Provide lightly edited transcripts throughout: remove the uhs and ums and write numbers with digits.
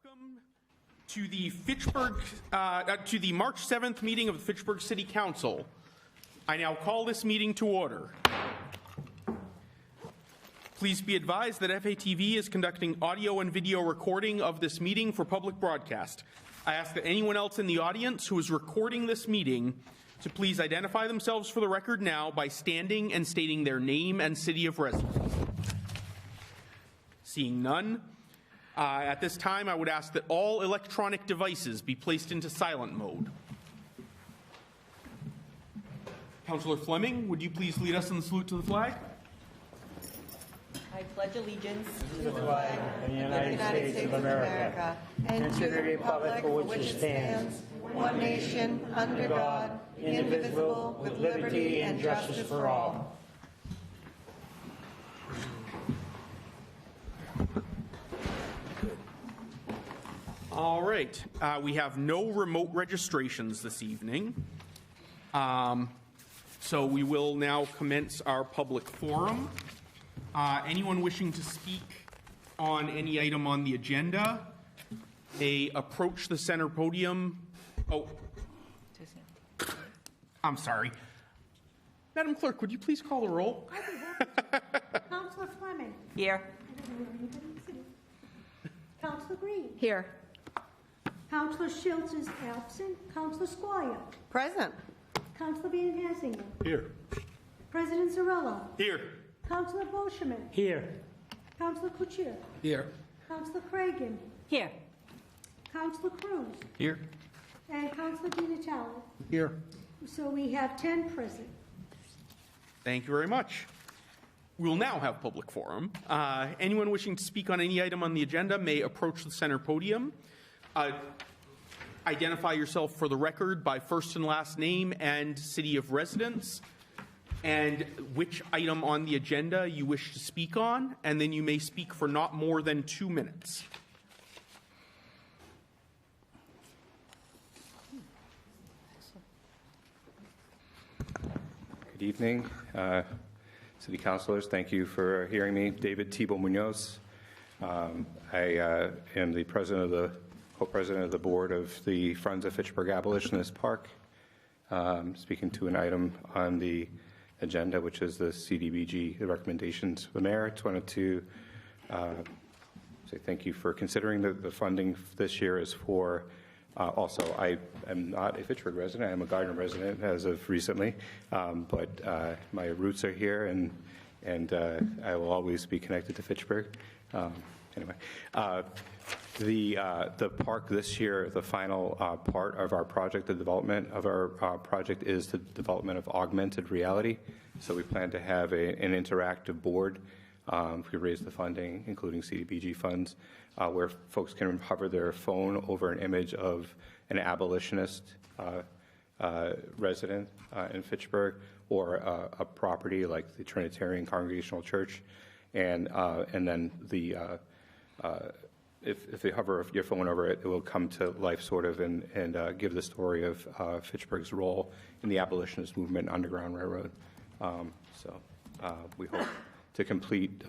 Welcome to the March 7th meeting of the Fitchburg City Council. I now call this meeting to order. Please be advised that FATV is conducting audio and video recording of this meeting for public broadcast. I ask that anyone else in the audience who is recording this meeting to please identify themselves for the record now by standing and stating their name and city of residence. Seeing none, at this time I would ask that all electronic devices be placed into silent mode. Councillor Fleming, would you please lead us in the salute to the flag? I pledge allegiance to the flag of the United States of America and to the republic for which it stands, one nation, under God, indivisible, with liberty and justice for all. All right. We have no remote registrations this evening. So we will now commence our public forum. Anyone wishing to speak on any item on the agenda may approach the center podium. Oh, I'm sorry. Madam Clerk, would you please call the roll? Councillor Fleming. here. Councillor Green. Here. Councillor Schultz is absent. Councillor Squire. Present. Councillor Van Hassinger. Here. President Zarella. Here. Councillor Bolsheman. Here. Councillor Couture. Here. Councillor Cragen. Here. Councillor Cruz. Here. And Councillor Di Natale. Here. So we have 10 present. Thank you very much. We'll now have public forum. Anyone wishing to speak on any item on the agenda may approach the center podium. Identify yourself for the record by first and last name and city of residence, and which item on the agenda you wish to speak on, and then you may speak for not more than 2 minutes. Good evening, City Councilors. Thank you for hearing me. David Thibault Munoz. I am the co-president of the board of the Friends of Fitchburg Abolitionist Park. Speaking to an item on the agenda, which is the CDBG, the recommendations of the mayor. I just wanted to say thank you for considering the funding this year is for. Also, I am not a Fitchburg resident. I am a Gardner resident as of recently, but my roots are here, and I will always be connected to Fitchburg. Anyway, the park this year, the final part of our project, the development of our project is the development of augmented reality. So we plan to have an interactive board if we raise the funding, including CDBG funds, where folks can hover their phone over an image of an abolitionist resident in Fitchburg or a property like the Trinitarian Congregational Church, and then if they hover your phone over it, it will come to life sort of and give the story of Fitchburg's role in the abolitionist movement and Underground Railroad. So we hope to complete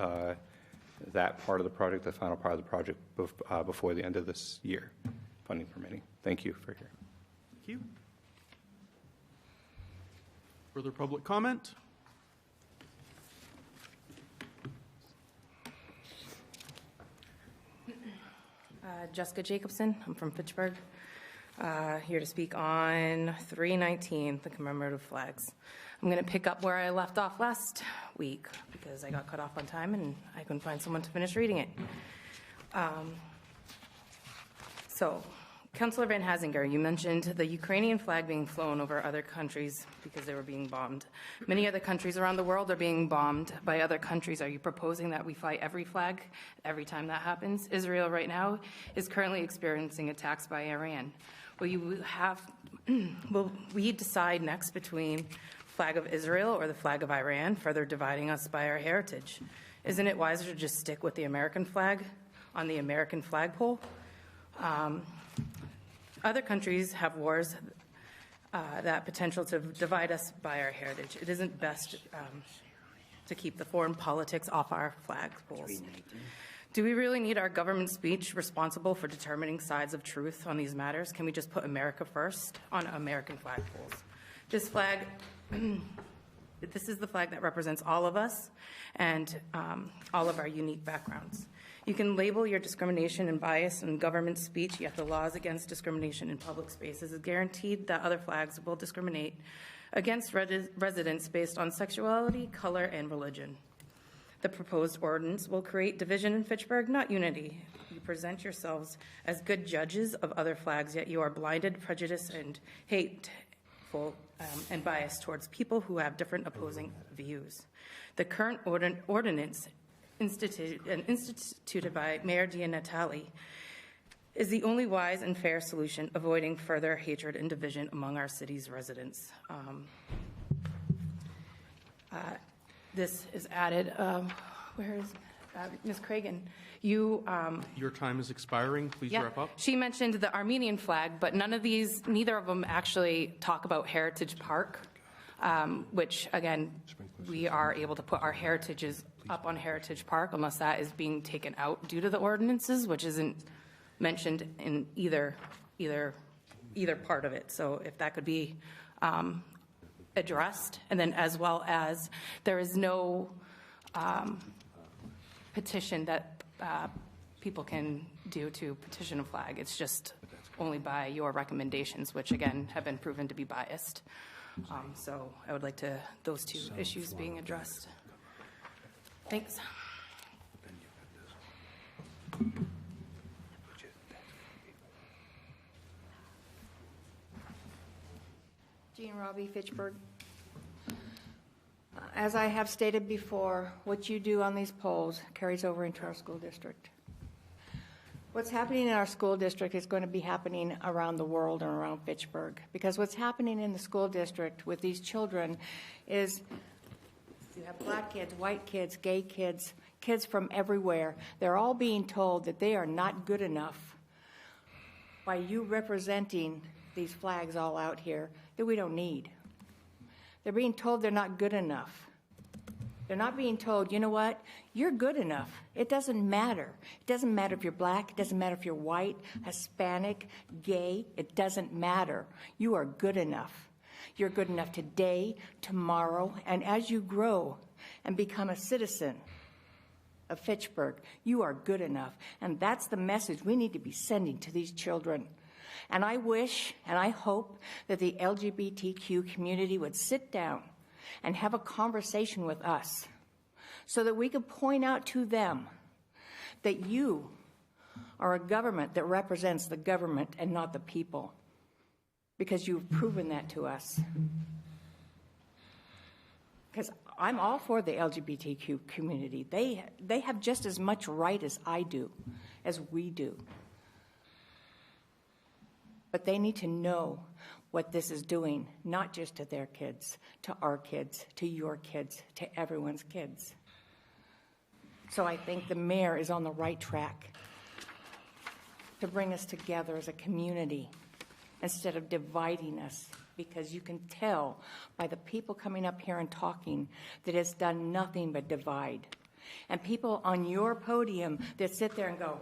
that part of the project, the final part of the project, before the end of this year, funding permitting. Thank you for hearing. Thank you. Further public comment? Jessica Jacobson. I'm from Fitchburg. Here to speak on 319, the commemorative flags. I'm going to pick up where I left off last week because I got cut off on time and I couldn't find someone to finish reading it. So, Councillor Van Hassinger, you mentioned the Ukrainian flag being flown over other countries because they were being bombed. Many other countries around the world are being bombed by other countries. Are you proposing that we fly every flag every time that happens? Israel right now is currently experiencing attacks by Iran. Will we decide next between flag of Israel or the flag of Iran, further dividing us by our heritage? Isn't it wiser to just stick with the American flag on the American flagpole? Other countries have wars that potential to divide us by our heritage. It isn't best to keep the foreign politics off our flagpoles. Do we really need our government speech responsible for determining sides of truth on these matters? Can we just put America first on American flagpoles? This flag, this is the flag that represents all of us and all of our unique backgrounds. You can label your discrimination and bias in government speech, yet the laws against discrimination in public spaces is guaranteed that other flags will discriminate against residents based on sexuality, color, and religion. The proposed ordinance will create division in Fitchburg, not unity. You present yourselves as good judges of other flags, yet you are blinded, prejudiced, and hateful and biased towards people who have different opposing views. The current ordinance instituted by Mayor DiNatale is the only wise and fair solution, avoiding further hatred and division among our city's residents. This is added. Where is Ms. Cragen? You. Your time is expiring. Please wrap up. She mentioned the Armenian flag, but neither of them actually talk about Heritage Park, which, again, we are able to put our heritages up on Heritage Park unless that is being taken out due to the ordinances, which isn't mentioned in either part of it. So if that could be addressed, and then as well as there is no petition that people can do to petition a flag. It's just only by your recommendations, which again have been proven to be biased. So I would like those two issues being addressed. Thanks. Jean Robbie, Fitchburg. As I have stated before, what you do on these polls carries over into our school district. What's happening in our school district is going to be happening around the world and around Fitchburg, because what's happening in the school district with these children is you have black kids, white kids, gay kids, kids from everywhere. They're all being told that they are not good enough by you representing these flags all out here that we don't need. They're being told they're not good enough. They're not being told, you know what, you're good enough. It doesn't matter. It doesn't matter if you're black. It doesn't matter if you're white, Hispanic, gay. It doesn't matter. You are good enough. You're good enough today, tomorrow, and as you grow and become a citizen of Fitchburg, you are good enough. And that's the message we need to be sending to these children. And I wish and I hope that the LGBTQ community would sit down and have a conversation with us so that we could point out to them that you are a government that represents the government and not the people, because you've proven that to us. Because I'm all for the LGBTQ community. They have just as much right as I do, as we do. But they need to know what this is doing, not just to their kids, to our kids, to your kids, to everyone's kids. So I think the mayor is on the right track to bring us together as a community instead of dividing us, because you can tell by the people coming up here and talking that it's done nothing but divide. And people on your podium that sit there and go,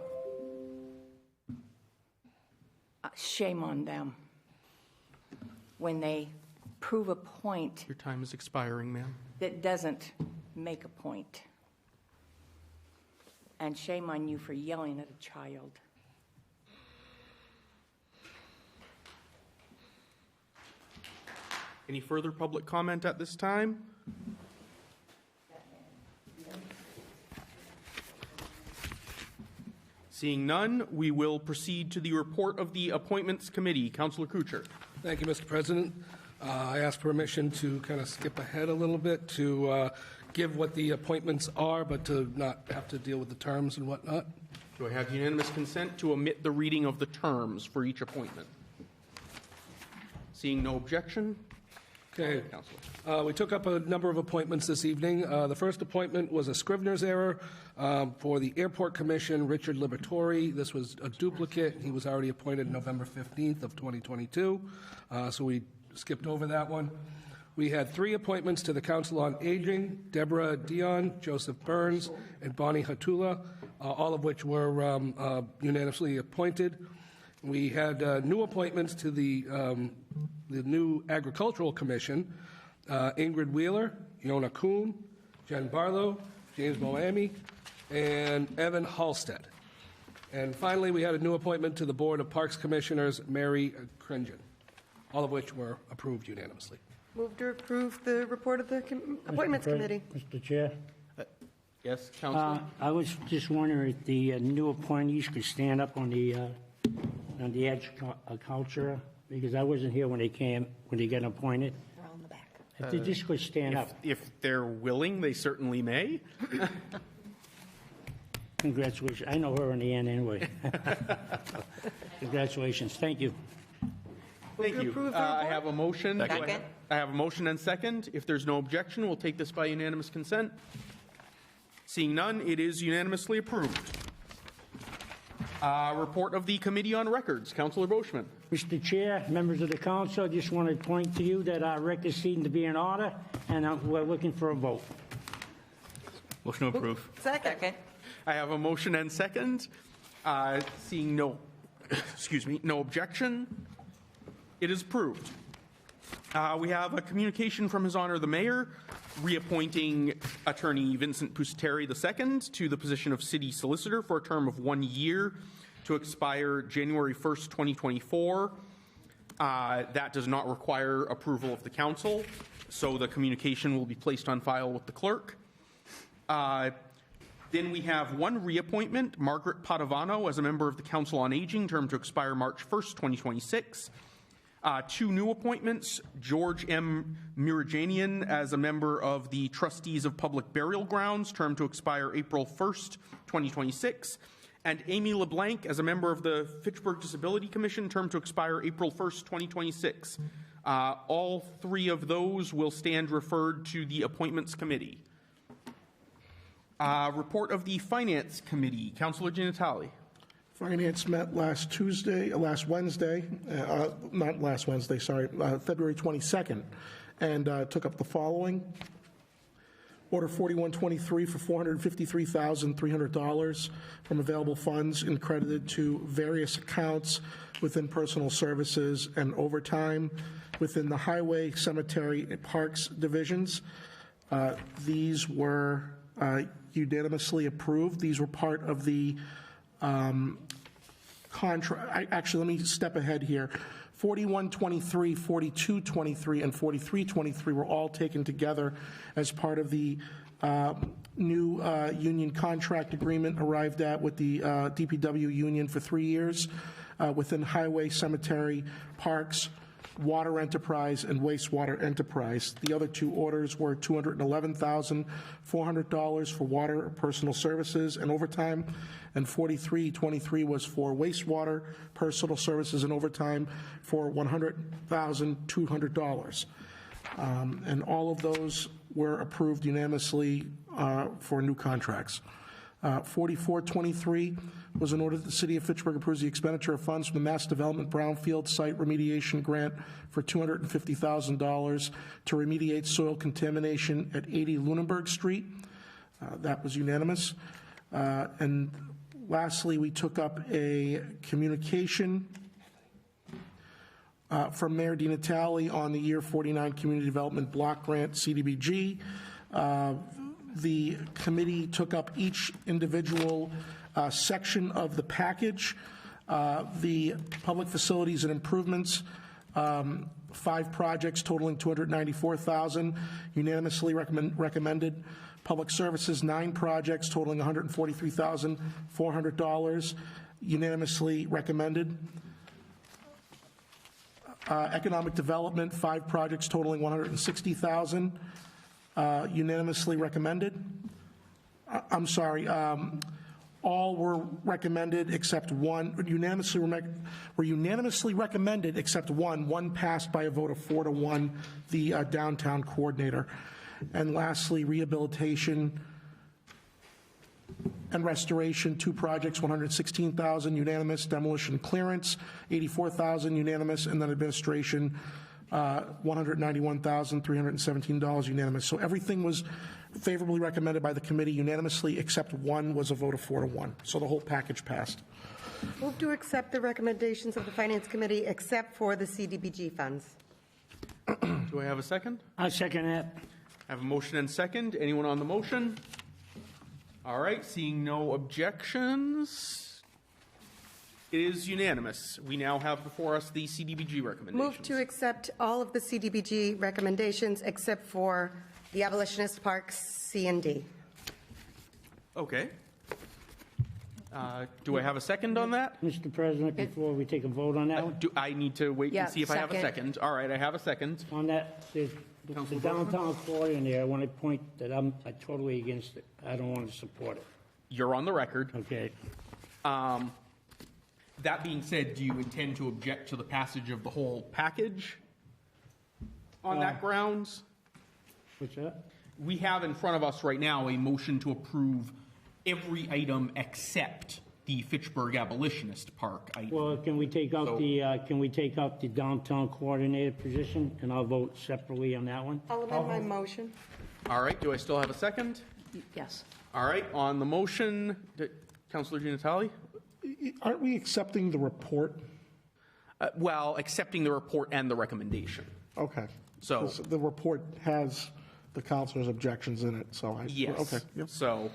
shame on them when they prove a point Your time is expiring, ma'am. that doesn't make a point. And shame on you for yelling at a child. Any further public comment at this time? Seeing none, we will proceed to the report of the Appointments Committee. Councillor Kuchar. Thank you, Mr. President. I ask permission to kind of skip ahead a little bit to give what the appointments are, but to not have to deal with the terms and whatnot. Do I have unanimous consent to omit the reading of the terms for each appointment? Seeing no objection. Okay. Councillor. We took up a number of appointments this evening. The first appointment was a Scrivener's error for the Airport Commission, Richard Liberatore. This was a duplicate. He was already appointed November 15th of 2022, so we skipped over that one. We had 3 appointments to the Council on Aging: Deborah Dion, Joseph Burns, and Bonnie Hatula, all of which were unanimously appointed. We had new appointments to the new Agricultural Commission: Ingrid Wheeler, Yona Kuhn, Jen Barlow, James Moami, and Evan Halstead. And finally, we had a new appointment to the Board of Parks Commissioners, Mary Kringen, all of which were approved unanimously. Move to approve the report of the Appointments Committee. Mr. Chair, Yes, Councilor? I was just wondering if the new appointees could stand up on the agriculture, because I wasn't here when they got appointed. They're all in the back. If they just could stand up. If they're willing, they certainly may. Congratulations. I know her in the end anyway. Congratulations. Thank you. Thank to you. approve the I report? have a motion. Do I Second. have- I have a motion and second. If there's no objection, we'll take this by unanimous consent. Seeing none, it is unanimously approved. Report of the Committee on Records. Councilor Boschman. Mr. Chair, members of the council, I just want to point to you that our records seem to be in order, and we're looking for a vote. Motion to approve. Second. I have a motion and second. Seeing no, excuse me, no objection, it is approved. We have a communication from His Honor the Mayor reappointing Attorney Vincent Pusateri II to the position of City Solicitor for a term of 1 year to expire January 1st, 2024. That does not require approval of the council, so the communication will be placed on file with the clerk. Then we have 1 reappointment, Margaret Padovano as a member of the Council on Aging, term to expire March 1st, 2026. 2 new appointments, George M. Mirajanian as a member of the Trustees of Public Burial Grounds, term to expire April 1st, 2026, and Amy LeBlanc as a member of the Fitchburg Disability Commission, term to expire April 1st, 2026. All 3 of those will stand referred to the Appointments Committee. Report of the Finance Committee. Councilor Giannatalli. Finance met last Wednesday, February 22nd, and took up the following. Order 4123 for $453,300 from available funds and credited to various accounts within personal services and overtime within the Highway, Cemetery, and Parks divisions. These were unanimously approved. These were part of the contract. Actually, let me step ahead here. 4123, 4223, and 4323 were all taken together as part of the new union contract agreement arrived at with the DPW union for 3 years within Highway, Cemetery, Parks, Water Enterprise, and Wastewater Enterprise. The other 2 orders were $211,400 for water personal services and overtime, and 4323 was for wastewater personal services and overtime for $100,200. And all of those were approved unanimously for new contracts. 4423 was an order that the City of Fitchburg approves the expenditure of funds from the Mass Development Brownfield Site Remediation Grant for $250,000 to remediate soil contamination at 80 Lunenburg Street. That was unanimous. And lastly, we took up a communication from Mayor DiNatale on the Year 49 Community Development Block Grant, CDBG. The committee took up each individual section of the package. The public facilities and improvements, 5 projects totaling $294,000, unanimously recommended. Public services, 9 projects totaling $143,400, unanimously recommended. Economic development, 5 projects totaling $160,000, unanimously recommended. I'm sorry, all were recommended except one, were unanimously recommended except one. One passed by a vote of 4-1, the downtown coordinator. And lastly, rehabilitation and restoration, 2 projects, $116,000 unanimous, demolition clearance, $84,000 unanimous, and then administration, $191,317 unanimous. So everything was favorably recommended by the committee unanimously, except one was a vote of 4-1. So the whole package passed. Move to accept the recommendations of the Finance Committee except for the CDBG funds. Do I have a second? I second that. I have a motion and second. Anyone on the motion? All right, seeing no objections, it is unanimous. We now have before us the CDBG recommendations. Move to accept all of the CDBG recommendations except for the Abolitionist Park C and D. Okay. Do I have a second on that? Mr. President, before we take a vote on that one, Do I need to wait Yeah, and see if I have a second. second? All right, I have a second. on that, the downtown core in there, I want to point that I'm totally against it. I don't want to support it, You're on the record. okay? That being said, do you intend to object to the passage of the whole package on that grounds? What's that? We have in front of us right now a motion to approve every item except the Fitchburg Abolitionist Park item. Well, can we take out the downtown coordinator position, and I'll vote separately on that one? I'll amend my motion. All right, do I still have a second? Yes. All right, on the motion, Councilor Gianatali? Aren't we accepting the report? Well, accepting the report and the recommendation. Okay. So- 'Cause the report has the counselor's objections in it, so I... Yes. Okay, yep. So,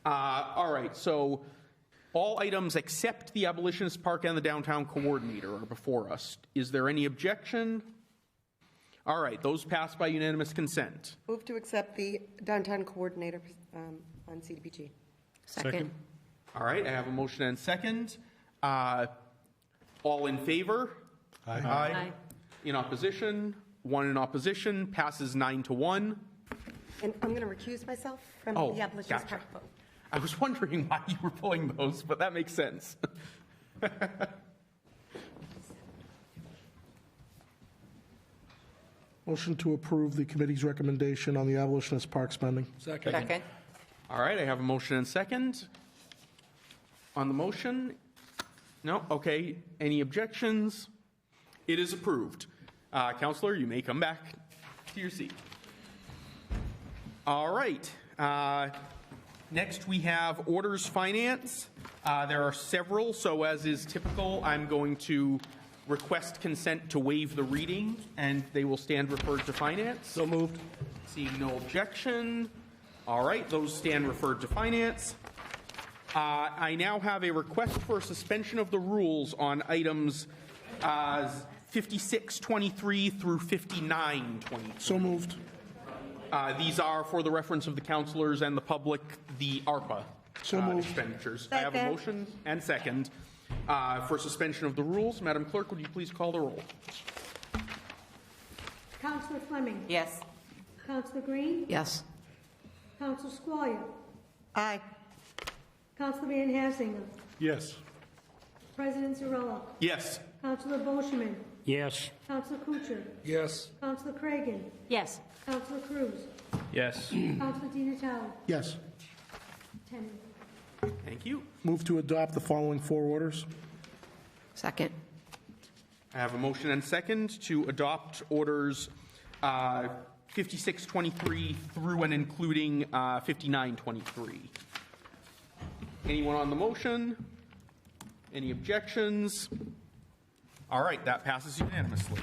all right, so all items except the Abolitionist Park and the Downtown Coordinator are before us. Is there any objection? All right, those pass by unanimous consent. Move to accept the downtown coordinator on CDBG. Second. All right, I have a motion and second. All in favor? Aye. Aye. In opposition? One in opposition, passes 9-1. And I'm going to recuse myself from Oh, the Abolitionist gotcha. Park vote. I was wondering why you were pulling those, but that makes sense. Motion to approve the committee's recommendation on the Abolitionist Park spending. Second. Second. All right, I have a motion and second. On the motion? No? Okay. Any objections? It is approved. Counselor, you may come back to your seat. All right. Next, we have orders finance. There are several, so as is typical, I'm going to request consent to waive the reading, and they will stand referred to finance. So moved. Seeing no objection. All right, those stand referred to finance. I now have a request for a suspension of the rules on items 5623 through 5923. So moved. These are, for the reference of the councilors and the public, the ARPA So moved. expenditures. I have a Second. motion and second for suspension of the rules. Madam Clerk, would you please call the roll? Counselor Fleming. Yes. Counselor Green. Yes. Counselor Squire. Aye. Counselor Van Hassinger. Yes. President Zarella. Yes. Counselor Boschman. Yes. Counselor Kuchar. Yes. Counselor Cragan. Yes. Counselor Cruz. Yes. Counselor Di Natale. Yes. 10. Thank you. Move to adopt the following four orders. Second. I have a motion and second to adopt orders 5623 through and including 5923. Anyone on the motion? Any objections? All right, that passes unanimously.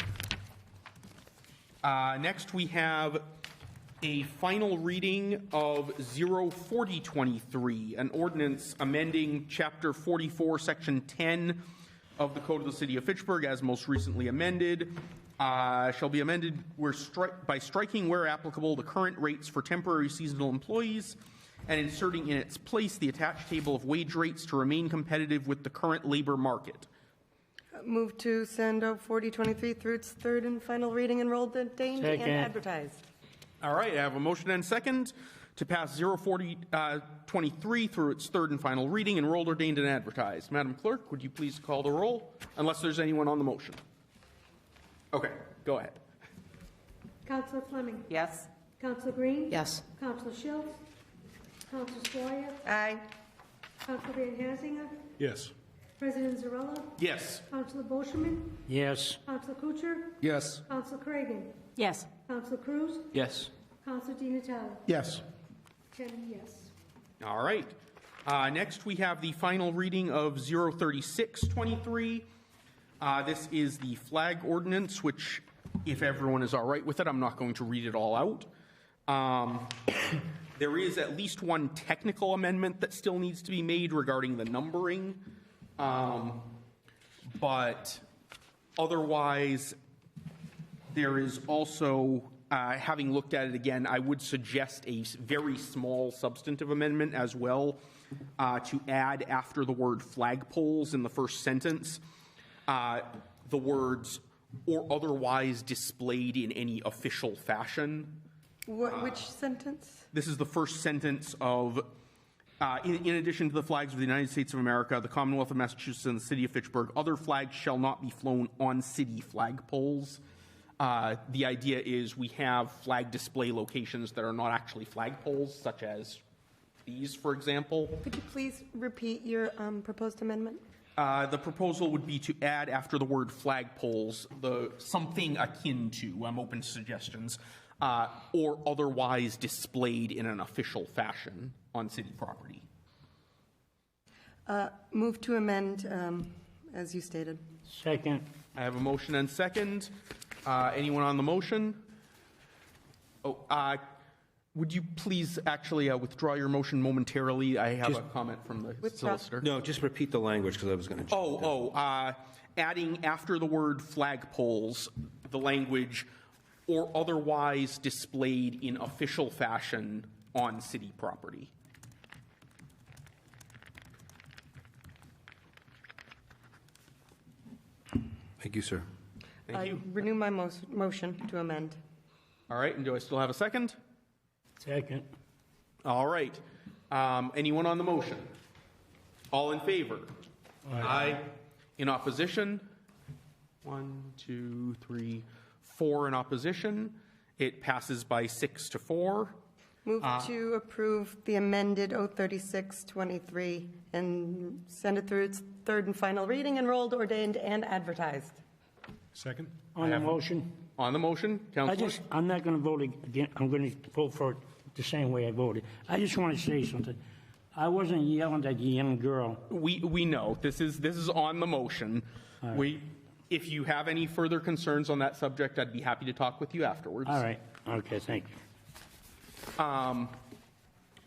Next, we have a final reading of 04023, an ordinance amending Chapter 44, Section 10 of the Code of the City of Fitchburg, as most recently amended, shall be amended by striking where applicable the current rates for temporary seasonal employees and inserting in its place the attached table of wage rates to remain competitive with the current labor market. Move to send 4023 through its third and final reading, enrolled, ordained, and Second. advertised. All right, I have a motion and second to pass 04023 through its third and final reading, enrolled, ordained, and advertised. Madam Clerk, would you please call the roll, unless there's anyone on the motion? Okay, go ahead. Counselor Fleming. Yes. Counselor Green. Yes. Counselor Schultz. Counselor Squire. Aye. Counselor Van Hassinger. Yes. President Zarella, Yes. Councilor Boschman, Yes. Councilor Kuchar, Yes. Councilor Cragan, Yes. Councilor Cruz, Yes. Councilor Di Natale. Yes. 10 yes. All right. Next, we have the final reading of 03623. This is the flag ordinance, which, if everyone is all right with it, I'm not going to read it all out. There is at least one technical amendment that still needs to be made regarding the numbering. But otherwise, there is also, having looked at it again, I would suggest a very small substantive amendment as well, to add after the word flagpoles in the first sentence, the words "or otherwise displayed in any official fashion." Which sentence? This is the first sentence of, in addition to the flags of the United States of America, the Commonwealth of Massachusetts, and the City of Fitchburg, other flags shall not be flown on city flagpoles. The idea is we have flag display locations that are not actually flagpoles, such as these, for example. Could you please repeat your proposed amendment? The proposal would be to add after the word flagpoles something akin to, I'm open to suggestions, or otherwise displayed in an official fashion on city property. Move to amend, as you stated. Second. I have a motion and second. Anyone on the motion? Would you please actually withdraw your motion momentarily? I have a comment from the solicitor. No, just repeat the language because I was going to. Adding after the word flagpoles, the language "or otherwise displayed in official fashion on city property." Thank you, sir. Thank you. Renew my motion to amend. All right, and do I still have a second? Second. All right. Anyone on the motion? All in favor? Aye. In opposition? 1, 2, 3, 4 in opposition. It passes by 6 to 4. Move to approve the amended 03623 and send it through its third and final reading, enrolled, ordained, and advertised. Second? On the motion. On the motion, Councilor? I'm not going to vote again. I'm going to vote for it the same way I voted. I just want to say something. I wasn't yelling at the young girl. We know. This is on the motion. Right. If you have any further concerns on that subject, I'd be happy to talk with you afterwards. All right. Okay, thank you.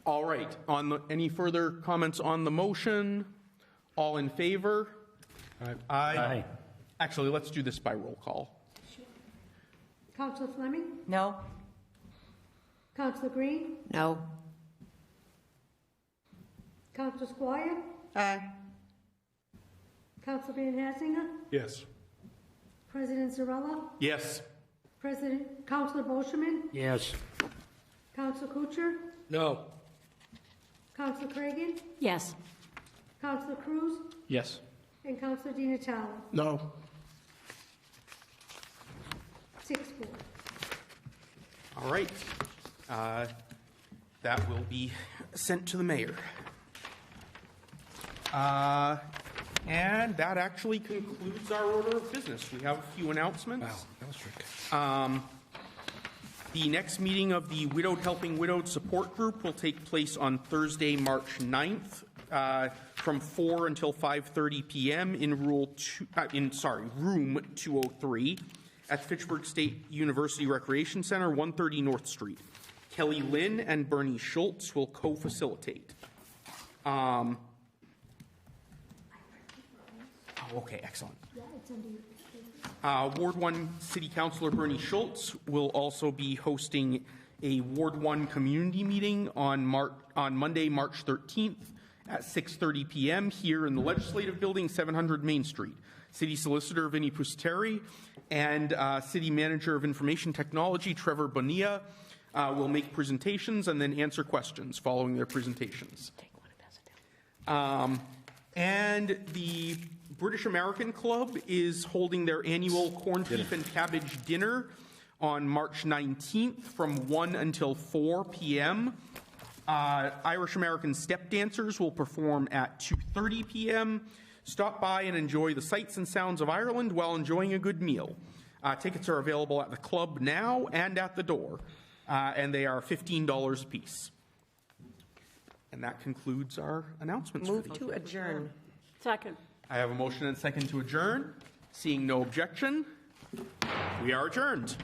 All right. Any further comments on the motion? All in favor? Aye. Actually, let's do this by roll call. Councilor Fleming, No. Councilor Green, No. Councilor Squire, Aye. Councilor Van Hassinger, Yes. President Zarella, Yes. Councilor Boschman, Yes. Councilor Kuchar, No. Councilor Cragan, Yes. Councilor Cruz, Yes. and Councilor Di Natale. No. 6-4. All right. That will be sent to the mayor. And that actually concludes our order of business. We have a few announcements. Wow, that was quick. The next meeting of the Widowed Helping Widowed Support Group will take place on Thursday, March 9th, from 4 until 5:30 p.m. in room 203 at Fitchburg State University Recreation Center, 130 North Street. Kelly Lynn and Bernie Schultz will co-facilitate. Okay, excellent. Ward 1 City Councilor Bernie Schultz will also be hosting a Ward 1 community meeting on Monday, March 13th at 6:30 p.m. here in the Legislative Building, 700 Main Street. City Solicitor Vinnie Pusateri and City Manager of Information Technology Trevor Bonilla will make presentations and then answer questions following their presentations. And the British American Club is holding their annual corned beef and cabbage dinner on March 19th from 1 until 4 p.m. Irish American step dancers will perform at 2:30 p.m. Stop by and enjoy the sights and sounds of Ireland while enjoying a good meal. Tickets are available at the club now and at the door, and they are $15 a piece. And that concludes our announcements for the Move to adjourn. Second. I have a motion and second to adjourn. Seeing no objection, we are adjourned.